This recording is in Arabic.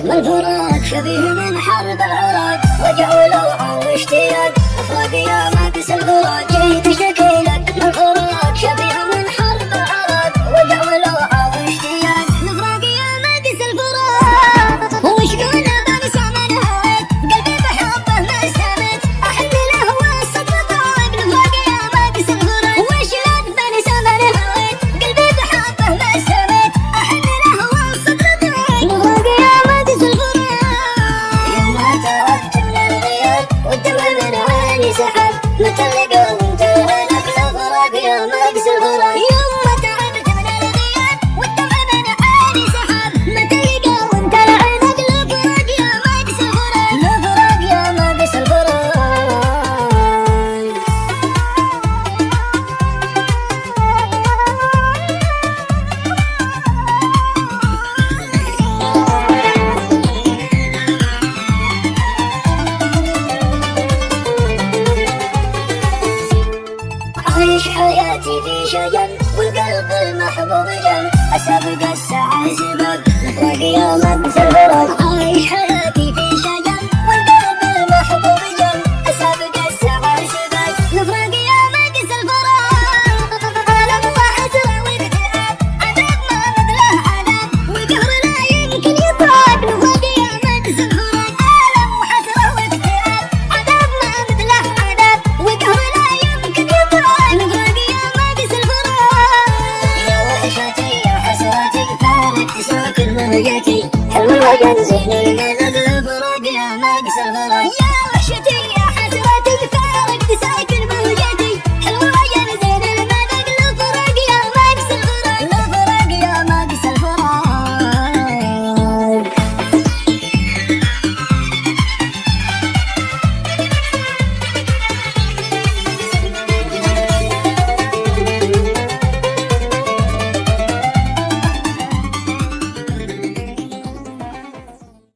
والفراق شبيه من حرب العراق، وجع ولوعة واشتياق، افراق يا ماقس الفراق جيت اشتكي لك. والفراق شبيه من حرب العراق، وجع ولوعة واشتياق، الفراق يا ماقس الفراق. وشلون بنسى من هواك قلبي بحبه ما سمت، احن له والصدر طاق، الفراق يا ماقس الفراق. وشلون بنسى من هواك قلبي بحبه ما سمت، احن له والصدر طاق، الفراق يا ماقس الفراق. يوم تعبت من الغياب والدمع من عيني سحب، متى اللقى وانت هناك الفراق يا ماقس الفراق. يوم تعبت من الغياب والدمع من عيني سحب، متى اللقى وانت هناك الفراق يا ماقس الفراق. الفراق يا ماقس الفراق. عايش حياتي في شجن والقلب المحبوب جن، أسابق الساعة سباق، الفراق يا ماقس الفراق. عايش حياتي في شجن والقلب المحبوب جن، أسابق الساعة سباق، الفراق يا ماقس الفراق. ألم وحسرة واكتئاب، عذاب ما مثله عذاب، وقهر لا يمكن يطاق، الفراق يا ماقس الفراق. ألم وحسرة واكتئاب، عذاب ما مثله عذاب، وقهر لا يمكن يطاق، الفراق يا ماقس الفراق. يا وحشتي يا حسرتي فارقت ساكن مهجتي، حلو الوجن زين المذبذب.